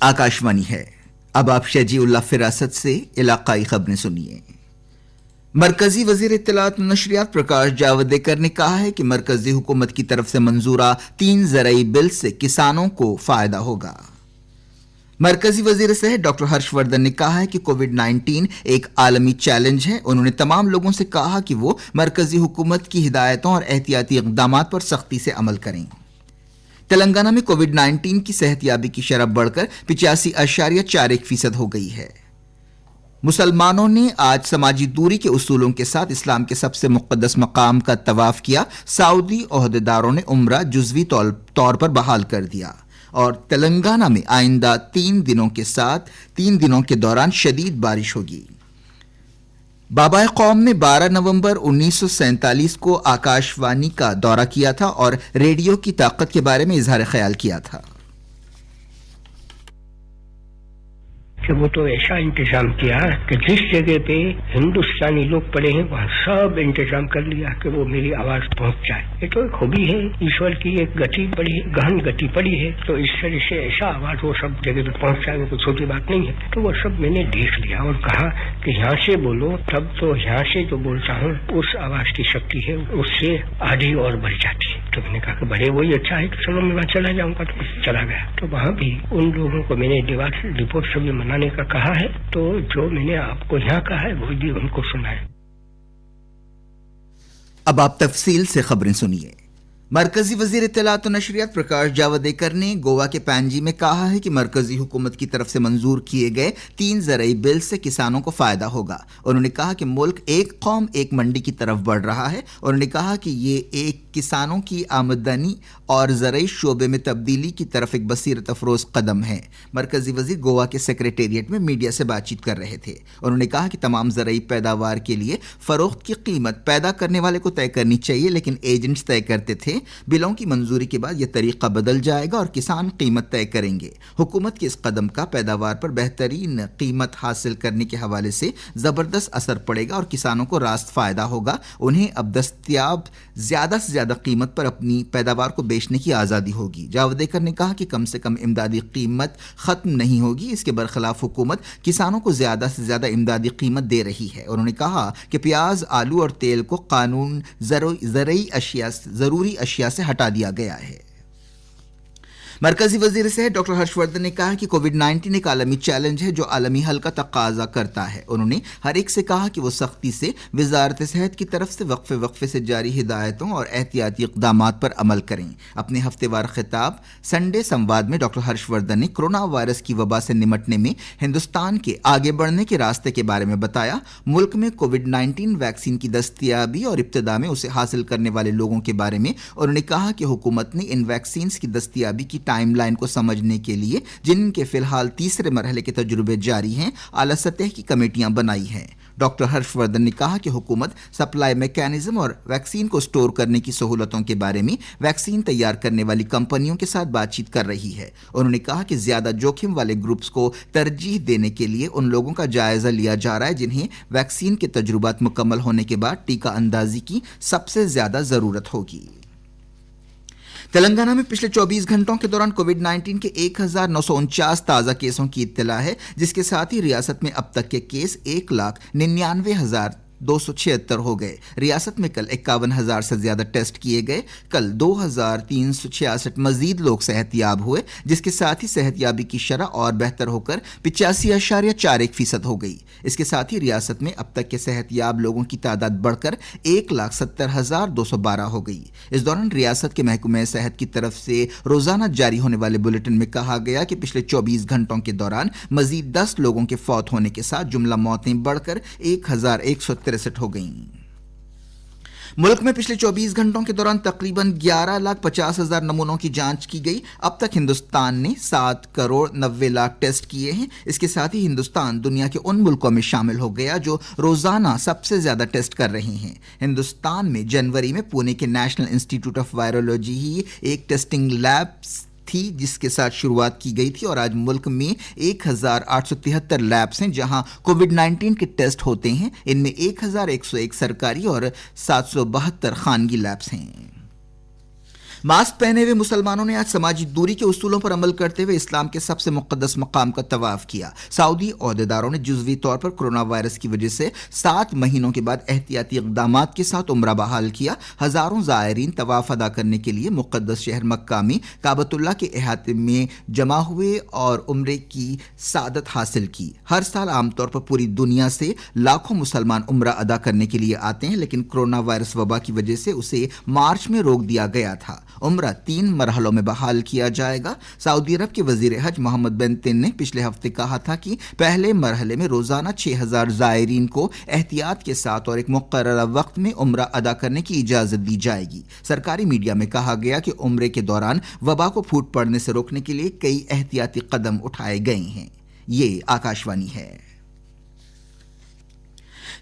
आकाशवाणी है। अब आप शजीउल्लाह फिरासत से इलाकाई खबरें सुनिए। मरकजी वजीर इत्तलात और नशरियात प्रकाश जावड़ेकर ने कहा है कि मरकजी हुकूमत की तरफ से मंजूरा 3 ज़रई बिल से किसानों को फायदा होगा। मरकजी वजीर सेहत डॉक्टर हर्षवर्धन ने कहा है कि कोविड-19 एक आलमी चैलेंज है। उन्होंने तमाम लोगों से कहा कि वो मरकजी हुकूमत की हिदायतों और एहतियाती इक़दामात पर सख्ती से अमल करें। तेलंगाना में कोविड-19 की सेहतयाबी की शरह बढ़कर 85.41% हो गई है। मुसलमानों ने आज समाजी दूरी के उसूलों के साथ इस्लाम के सबसे मुक़द्दस मकाम का तवाफ किया। सऊदी ओहदेदारों ने उम्रा जुज़वी तौर पर बहाल कर दिया और तेलंगाना में आइंदा 3 दिनों के दौरान शदीद बारिश होगी। बाबा कौम ने 12 नवंबर 1947 को आकाशवाणी का दौरा किया था और रेडियो की ताकत के बारे में इजहार ख्याल किया था कि वो तो ऐसा इंतजाम किया कि जिस जगह पे हिंदुस्तानी लोग पड़े हैं वहाँ सब इंतजाम कर लिया कि वो मेरी आवाज पहुंच जाए। ये तो एक खूबी है, ईश्वर की एक गति बड़ी गहन गति पड़ी है, तो इस तरह से ऐसा आवाज वो सब जगह पे पहुंच जाए, वो कोई छोटी बात नहीं है। तो वो सब मैंने देख लिया और कहा कि यहाँ से बोलो, तब तो यहाँ से जो बोलता हूँ उस आवाज की शक्ति है उससे आधी और बढ़ जाती है। तो मैंने कहा कि बड़े वही अच्छा है, तो चलो मैं वहाँ चला जाऊंगा। तो चला गया, तो वहाँ भी उन लोगों को मैंने रिपोर्ट से भी मनाने का कहा है, तो जो मैंने आपको यहाँ कहा है वो भी उनको सुनाए। अब आप तफसील से खबरें सुनिए। मरकजी वजीर इत्तलात और नशरियात प्रकाश जावड़ेकर ने गोवा के पैंजी में कहा है कि मरकजी हुकूमत की तरफ से मंजूर किए गए 3 ज़रई बिल से किसानों को फायदा होगा। उन्होंने कहा कि मुल्क एक कौम एक मंडी की तरफ बढ़ रहा है। उन्होंने कहा कि ये एक किसानों की आमदनी और ज़रई शोबे में तब्दीली की तरफ एक बसीरत अफरोज़ कदम है। मरकजी वजीर गोवा के सेक्रेटेरिएट में मीडिया से बातचीत कर रहे थे। उन्होंने कहा कि तमाम ज़रई पैदावार के लिए फ़रोख्त की कीमत पैदा करने वाले को तय करनी चाहिए, लेकिन एजेंट्स तय करते थे। बिलों की मंजूरी के बाद यह तरीका बदल जाएगा और किसान कीमत तय करेंगे। हुकूमत के इस कदम का पैदावार पर बेहतरीन कीमत हासिल करने के हवाले से ज़बरदस्त असर पड़ेगा और किसानों को रास्त फ़ायदा होगा। उन्हें अब दस्तयाब ज़्यादा से ज़्यादा कीमत पर अपनी पैदावार को बेचने की आज़ादी होगी। जावड़ेकर ने कहा कि कम से कम इमदादी कीमत ख़त्म नहीं होगी, इसके बरखिलाफ हुकूमत किसानों को ज़्यादा से ज़्यादा इमदादी कीमत दे रही है। उन्होंने कहा कि प्याज, आलू और तेल को कानून ज़रूरी अशिया से हटा दिया गया है। मरकजी वजीर सेहत डॉक्टर हर्षवर्धन ने कहा कि कोविड-19 एक आलमी चैलेंज है जो आलमी हल का तकाजा करता है। उन्होंने हर एक से कहा कि वो सख्ती से वजारत सेहत की तरफ से वक्फे से जारी हिदायतों और एहतियाती इक़दामात पर अमल करें। अपने हफ्तेवार खिताब संडे संवाद में डॉक्टर हर्षवर्धन ने कोरोना वायरस की वबा से निमटने में हिंदुस्तान के आगे बढ़ने के रास्ते के बारे में बताया। मुल्क में कोविड-19 वैक्सीन की दस्तयाबी और इब्तिदा में उसे हासिल करने वाले लोगों के बारे में उन्होंने कहा कि हुकूमत ने इन वैक्सीन की दस्तयाबी की टाइमलाइन को समझने के लिए, जिनके फिलहाल तीसरे मरहले के तजुर्बे जारी हैं, आला सतह की कमेटियां बनाई हैं। डॉक्टर हर्षवर्धन ने कहा कि हुकूमत सप्लाई मैकेनिज्म और वैक्सीन को स्टोर करने की सहूलतों के बारे में वैक्सीन तैयार करने वाली कंपनियों के साथ बातचीत कर रही है। उन्होंने कहा कि ज्यादा जोखिम वाले ग्रुप्स को तरजीह देने के लिए उन लोगों का जायजा लिया जा रहा है जिन्हें वैक्सीन के तजुर्बात मुकम्मल होने के बाद टीका अंदाजी की सबसे ज्यादा जरूरत होगी। तेलंगाना में पिछले 24 घंटों के दौरान कोविड-19 के 1949 ताज़ा केसों की इत्तला है, जिसके साथ ही रियासत में अब तक के केस 1,99,276 हो गए। रियासत में कल 51,000 से ज्यादा टेस्ट किए गए। कल 2,366 मजीद लोग सेहतयाब हुए, जिसके साथ ही सेहतयाबी की शरह और बेहतर होकर 85.41% हो गई। इसके साथ ही रियासत में अब तक के सेहतयाब लोगों की तादाद बढ़कर 1,70,212 हो गई। इस दौरान रियासत के महकमे सेहत की तरफ से रोजाना जारी होने वाले बुलेटिन में कहा गया कि पिछले 24 घंटों के दौरान मजीद 10 लोगों के फौत होने के साथ जुमला मौतें बढ़कर 1,163 हो गईं। मुल्क में पिछले 24 घंटों के दौरान तकरीबन 11,50,000 नमूनों की जांच की गई। अब तक हिंदुस्तान ने 7,90,00,000 टेस्ट किए हैं। इसके साथ ही हिंदुस्तान दुनिया के उन मुल्कों में शामिल हो गया जो रोजाना सबसे ज्यादा टेस्ट कर रहे हैं। हिंदुस्तान में जनवरी में पुणे के नेशनल इंस्टीट्यूट ऑफ वायरोलॉजी ही एक टेस्टिंग लैब थी जिसके साथ शुरुआत की गई थी और आज मुल्क में 1,873 लैब्स हैं जहां कोविड-19 के टेस्ट होते हैं। इनमें 1,101 सरकारी और 772 खानगी लैब्स हैं। मास्क पहने हुए मुसलमानों ने आज समाजी दूरी के उसूलों पर अमल करते हुए इस्लाम के सबसे मुक़द्दस मकाम का तवाफ किया। सऊदी ओहदेदारों ने जुज़वी तौर पर कोरोना वायरस की वजह से 7 महीनों के बाद एहतियाती इक़दामात के साथ उम्रा बहाल किया। हज़ारों ज़ायरीन तवाफ अदा करने के लिए मुक़द्दस शहर मक्का में काबतुल्लाह के अहाते में जमा हुए और उम्रे की सादत हासिल की। हर साल आमतौर पर पूरी दुनिया से लाखों मुसलमान उम्रा अदा करने के लिए आते हैं, लेकिन कोरोना वायरस वबा की वजह से उसे मार्च में रोक दिया गया था। उम्रा 3 मरहलों में बहाल किया जाएगा। सऊदी अरब के वजीर हज मोहम्मद बिन तिन ने पिछले हफ्ते कहा था कि पहले मरहले में रोजाना 6000 ज़ायरीन को एहतियात के साथ और एक मुक़र्ररा वक्त में उम्रा अदा करने की इजाज़त दी जाएगी। सरकारी मीडिया में कहा गया कि उम्रे के दौरान वबा को फूट पड़ने से रोकने के लिए कई एहतियाती कदम उठाए गए हैं। ये आकाशवाणी है।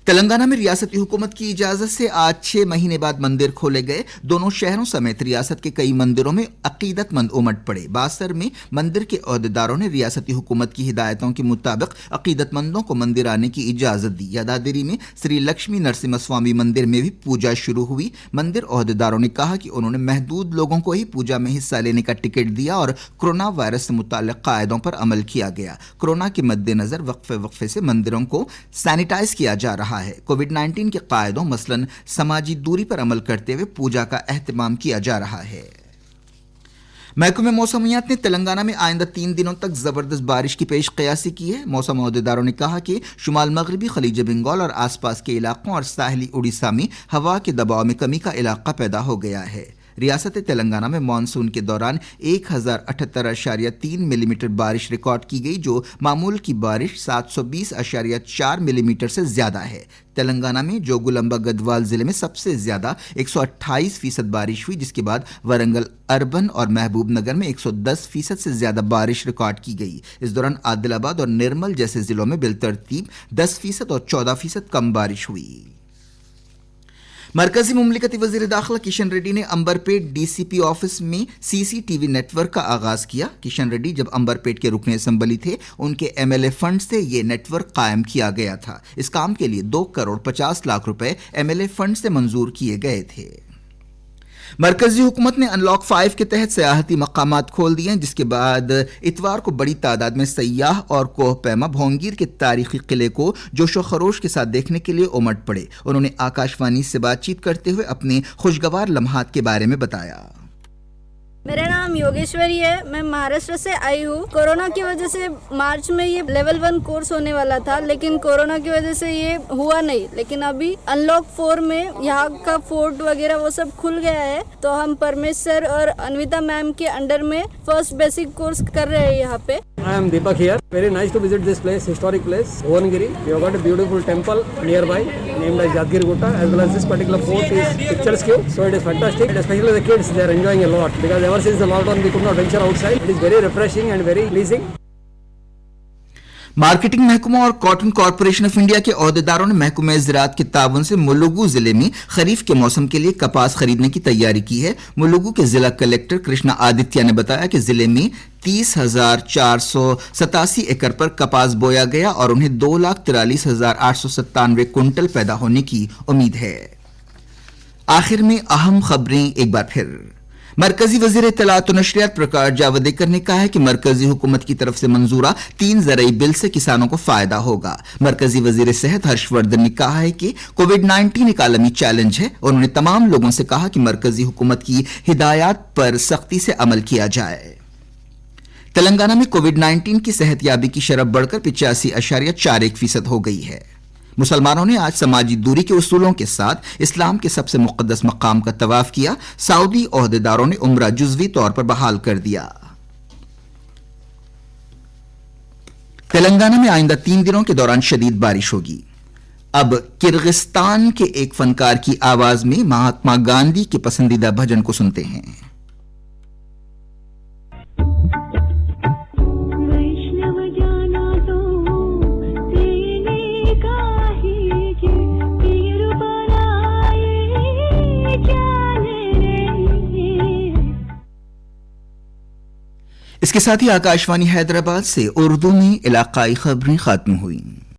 तेलंगाना में रियासती हुकूमत की इजाजत से आज 6 महीने बाद मंदिर खोले गए। दोनों शहरों समेत रियासत के कई मंदिरों में अकीदतमंद उमड़ पड़े। बासर में मंदिर के ओहदेदारों ने रियासती हुकूमत की हिदायतों के मुताबिक अकीदतमंदों को मंदिर आने की इजाजत दी। यादादिरी में श्री लक्ष्मी नरसिम्हा स्वामी मंदिर में भी पूजा शुरू हुई। मंदिर ओहदेदारों ने कहा कि उन्होंने महदूद लोगों को ही पूजा में हिस्सा लेने का टिकट दिया और कोरोना वायरस से मुताल्लिक कायदों पर अमल किया गया। कोरोना के मद्देनजर वक्फे से मंदिरों को सैनिटाइज किया जा रहा है। कोविड-19 के कायदों मसलन समाजी दूरी पर अमल करते हुए पूजा का एहतमाम किया जा रहा है। महकमे मौसमियात ने तेलंगाना में आइंदा 3 दिनों तक जबरदस्त बारिश की पेश क़यासी की है। मौसम ओहदेदारों ने कहा कि शुमाल मगरबी खलीज बंगाल और आसपास के इलाकों और साहली उड़ीसा में हवा के दबाव में कमी का इलाका पैदा हो गया है। रियासत तेलंगाना में मानसून के दौरान 1078.3 मिलीमीटर बारिश रिकॉर्ड की गई, जो मामूल की बारिश 720.4 मिलीमीटर से ज्यादा है। तेलंगाना में जोगुलंबा गढ़वाल जिले में सबसे ज्यादा 128% बारिश हुई, जिसके बाद वरंगल अर्बन और महबूब नगर में 110% से ज्यादा बारिश रिकॉर्ड की गई। इस दौरान आदिलाबाद और निर्मल जैसे जिलों में बिलतरतीब 10% और 14% कम बारिश हुई। मरकजी मुमलिकती वजीर दाखिला किशन रेड्डी ने अंबरपेट डीसीपी ऑफिस में सीसीटीवी नेटवर्क का आगाज किया। किशन रेड्डी जब अंबरपेट के रुकने असम्बली थे, उनके एमएलए फंड से ये नेटवर्क कायम किया गया था। इस काम के लिए 2 करोड़ 50 लाख रुपए एमएलए फंड से मंजूर किए गए थे। मरकजी हुकूमत ने अनलॉक 5 के तहत सयाहती मकामात खोल दिए हैं, जिसके बाद इतवार को बड़ी तादाद में सयाह और कोहपैमा भोंगीर के तारीखी किले को जोशो खरोश के साथ देखने के लिए उमड़ पड़े। उन्होंने आकाशवाणी से बातचीत करते हुए अपने खुशगवार लम्हात के बारे में बताया। मेरा नाम योगेश्वरी है, मैं महाराष्ट्र से आई हूँ। कोरोना की वजह से मार्च में ये लेवल 1 कोर्स होने वाला था, लेकिन कोरोना की वजह से ये हुआ नहीं। लेकिन अभी अनलॉक 4 में यहाँ का फोर्ट वगैरह वो सब खुल गया है, तो हम परमेश सर और अन्विता मैम के अंडर में फर्स्ट बेसिक कोर्स कर रहे हैं यहाँ पे। I am Deepak here. Very nice to visit this place, historic place, Bhuvanagiri. We have got a beautiful temple nearby named as Jadgir Gutta, as well as this particular fort is picturesque. So it is fantastic. And especially the kids, they are enjoying a lot because ever since the lockdown we could not venture outside. It is very refreshing and very pleasing. Marketing महकमा और cotton corporation of India के ओहदेदारों ने महकमे ज़राअत के ताउन से मुलुगु जिले में खरीफ के मौसम के लिए कपास खरीदने की तैयारी की है। मुलुगु के जिला कलेक्टर कृष्णा आदित्य ने बताया कि जिले में 30,487 एकड़ पर कपास बोया गया और उन्हें 2,43,897 कुंटल पैदा होने की उम्मीद है। आखिर में अहम खबरें एक बार फिर। मरकजी वजीर इत्तलात और नशरियात प्रकाश जावड़ेकर ने कहा है कि मरकजी हुकूमत की तरफ से मंजूरा 3 ज़रई बिल से किसानों को फायदा होगा। मरकजी वजीर सेहत हर्षवर्धन ने कहा है कि कोविड-19 एक आलमी चैलेंज है। उन्होंने तमाम लोगों से कहा कि मरकजी हुकूमत की हिदायत पर सख्ती से अमल किया जाए। तेलंगाना में कोविड-19 की सेहतयाबी की शरह बढ़कर 85.41% हो गई है। मुसलमानों ने आज समाजी दूरी के उसूलों के साथ इस्लाम के सबसे मुक़द्दस मकाम का तवाफ किया। सऊदी ओहदेदारों ने उम्रा जुज़वी तौर पर बहाल कर दिया। तेलंगाना में आइंदा 3 दिनों के दौरान शदीद बारिश होगी। अब किर्गिस्तान के एक फनकार की आवाज में महात्मा गांधी के पसंदीदा भजन को सुनते हैं। इसके साथ ही आकाशवाणी हैदराबाद से उर्दू में इलाकाई खबरें खत्म हुई।